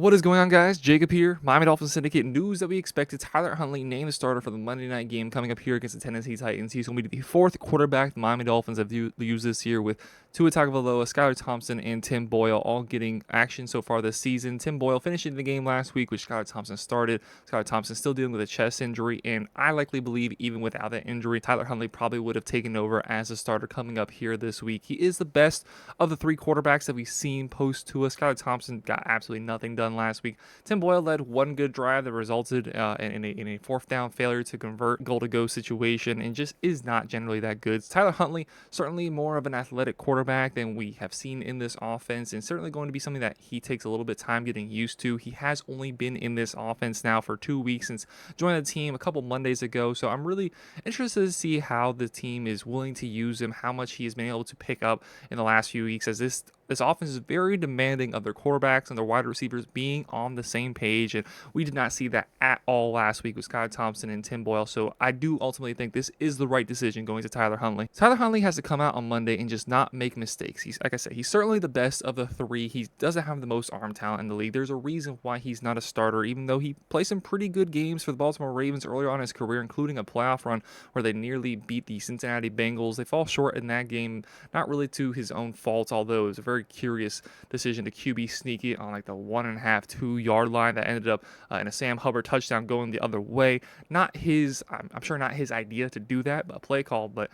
What is going on, guys? Jacob here. Miami Dolphins Syndicate news that we expected Tyler Huntley named the starter for the Monday night game coming up here against the Tennessee Titans. He's going to be the fourth quarterback the Miami Dolphins have used this year, with Tua Tagovailoa, Skylar Thompson, and Tim Boyle all getting action so far this season. Tim Boyle finishing the game last week, which Skylar Thompson started. Skylar Thompson still dealing with a chest injury, and I likely believe even without that injury, Tyler Huntley probably would have taken over as a starter coming up here this week. He is the best of the three quarterbacks that we've seen post Tua. Skylar Thompson got absolutely nothing done last week. Tim Boyle led one good drive that resulted in a fourth down failure to convert goal-to-go situation, and just is not generally that good. Tyler Huntley, certainly more of an athletic quarterback than we have seen in this offense, and certainly going to be something that he takes a little bit of time getting used to. He has only been in this offense now for 2 weeks since joining the team a couple Mondays ago, so I'm really interested to see how the team is willing to use him, how much he has been able to pick up in the last few weeks, as this offense is very demanding of their quarterbacks and their wide receivers being on the same page, and we did not see that at all last week with Skylar Thompson and Tim Boyle, so I do ultimately think this is the right decision going to Tyler Huntley. Tyler Huntley has to come out on Monday and just not make mistakes. He's, like I said, he's certainly the best of the three. He doesn't have the most arm talent in the league. There's a reason why he's not a starter, even though he played some pretty good games for the Baltimore Ravens earlier on in his career, including a playoff run where they nearly beat the Cincinnati Bengals. They fall short in that game, not really to his own fault, although it was a very curious decision to QB sneak it on like the 1.5, 2 yard line that ended up in a Sam Hubbard touchdown going the other way. Not his, I'm sure not his idea to do that, but a play call. But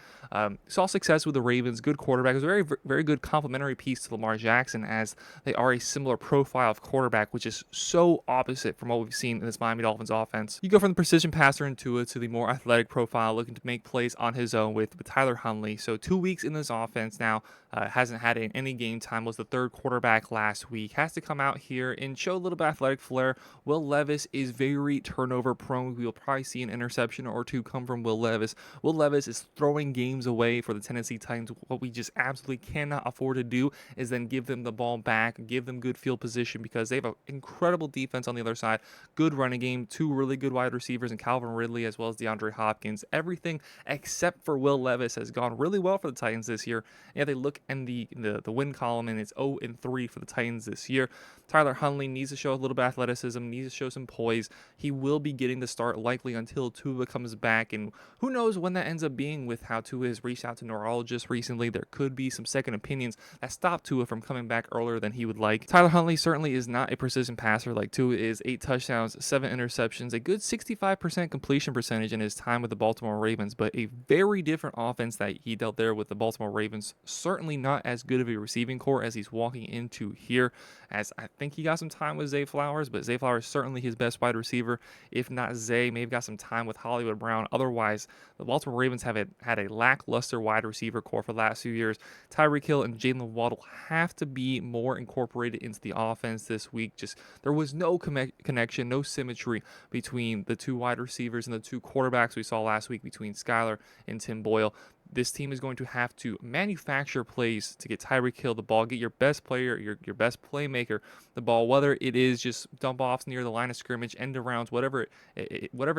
saw success with the Ravens. Good quarterback. It was a very, very good complementary piece to Lamar Jackson, as they are a similar profile of quarterback, which is so opposite from what we've seen in this Miami Dolphins offense. You go from the precision passer in Tua to the more athletic profile, looking to make plays on his own with Tyler Huntley. So 2 weeks in this offense now, hasn't had any game time, was the third quarterback last week, has to come out here and show a little bit of athletic flair. Will Levis is very turnover prone. We'll probably see an interception or two come from Will Levis. Will Levis is throwing games away for the Tennessee Titans. What we just absolutely cannot afford to do is then give them the ball back, give them good field position, because they have an incredible defense on the other side, good running game, two really good wide receivers in Calvin Ridley as well as DeAndre Hopkins. Everything except for Will Levis has gone really well for the Titans this year. Yeah, they look in the win column, and it's 0-3 for the Titans this year. Tyler Huntley needs to show a little bit of athleticism, needs to show some poise. He will be getting the start likely until Tua comes back, and who knows when that ends up being with how Tua has reached out to neurologists recently. There could be some second opinions that stop Tua from coming back earlier than he would like. Tyler Huntley certainly is not a precision passer like Tua is. 8 touchdowns, 7 interceptions, a good 65% completion percentage in his time with the Baltimore Ravens, but a very different offense that he dealt there with the Baltimore Ravens. Certainly not as good of a receiving core as he's walking into here, as I think he got some time with Zay Flowers, but Zay Flowers is certainly his best wide receiver. If not Zay, maybe got some time with Hollywood Brown. Otherwise, the Baltimore Ravens have had a lackluster wide receiver core for the last few years. Tyreek Hill and Jalen Waddle have to be more incorporated into the offense this week. Just there was no connection, no symmetry between the two wide receivers and the two quarterbacks we saw last week between Skylar and Tim Boyle. This team is going to have to manufacture plays to get Tyreek Hill the ball, get your best player, your best playmaker the ball, whether it is just dump offs near the line of scrimmage, end arounds, whatever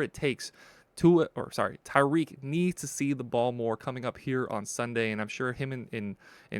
it takes. Tyreek needs to see the ball more coming up here on Sunday, and I'm sure him and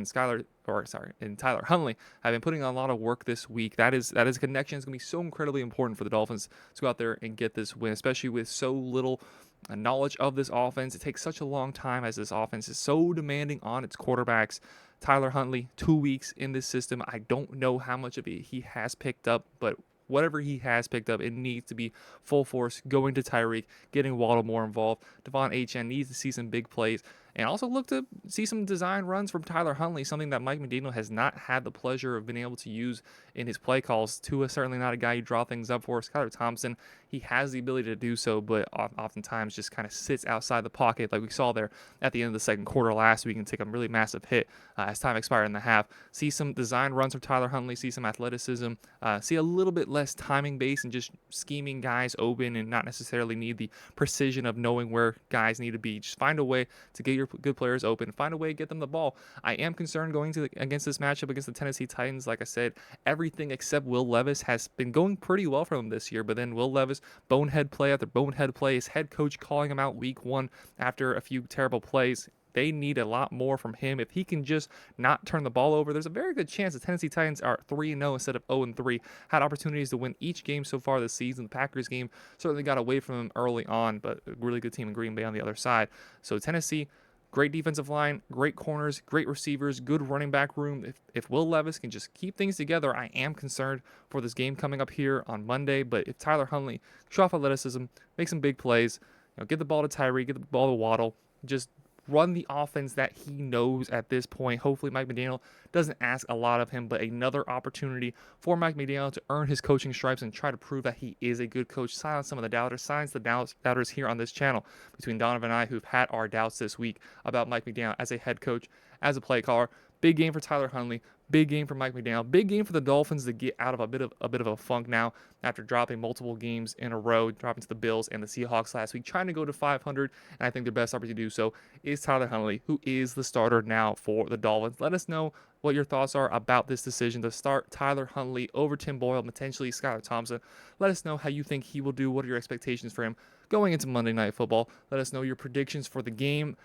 Tyler Huntley have been putting on a lot of work this week. That is a connection. It's going to be so incredibly important for the Dolphins to go out there and get this win, especially with so little knowledge of this offense. It takes such a long time, as this offense is so demanding on its quarterbacks. Tyler Huntley, 2 weeks in this system. I don't know how much of it he has picked up, but whatever he has picked up, it needs to be full force going to Tyreek, getting Waddle more involved. Devon Achane needs to see some big plays, and also look to see some design runs from Tyler Huntley, something that Mike McDaniel has not had the pleasure of being able to use in his play calls. Tua certainly not a guy you draw things up for. Skylar Thompson, he has the ability to do so, but oftentimes just kind of sits outside the pocket, like we saw there at the end of the second quarter last week, and take a really massive hit as time expired in the half. See some design runs from Tyler Huntley, see some athleticism, see a little bit less timing based and just scheming guys open, and not necessarily need the precision of knowing where guys need to be. Just find a way to get your good players open, find a way to get them the ball. I am concerned going against this matchup against the Tennessee Titans. Like I said, everything except Will Levis has been going pretty well for them this year, but then Will Levis, bonehead play after bonehead play, his head coach calling him out week 1 after a few terrible plays. they need a lot more from him. If he can just not turn the ball over, there's a very good chance the Tennessee Titans are 3-0 instead of 0-3. Had opportunities to win each game so far this season. The Packers game certainly got away from them early on, but a really good team in Green Bay on the other side. So Tennessee, great defensive line, great corners, great receivers, good running back room. If Will Levis can just keep things together, I am concerned for this game coming up here on Monday. But if Tyler Huntley show off athleticism, make some big plays, get the ball to Tyree, get the ball to Waddle, just run the offense that he knows at this point. Hopefully Mike McDaniel doesn't ask a lot of him, but another opportunity for Mike McDaniel to earn his coaching stripes and try to prove that he is a good coach. Silence some of the doubters, silence the doubters here on this channel between Donovan and I who've had our doubts this week about Mike McDaniel as a head coach, as a play caller. Big game for Tyler Huntley. Big game for Mike McDaniel. Big game for the Dolphins to get out of a bit of a funk now after dropping multiple games in a row, dropping to the Bills and the Seahawks last week, trying to go to 500. And I think their best opportunity to do so is Tyler Huntley, who is the starter now for the Dolphins. Let us know what your thoughts are about this decision to start Tyler Huntley over Tim Boyle, potentially Skylar Thompson. Let us know how you think he will do. What are your expectations for him going into Monday Night Football? Let us know your predictions for the game.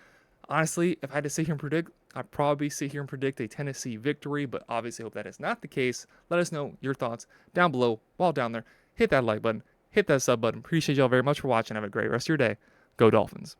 Honestly, if I had to sit here and predict, I'd probably sit here and predict a Tennessee victory, but obviously hope that is not the case. Let us know your thoughts down below. While down there, hit that like button, hit that sub button. Appreciate y'all very much for watching. Have a great rest of your day. Go Dolphins.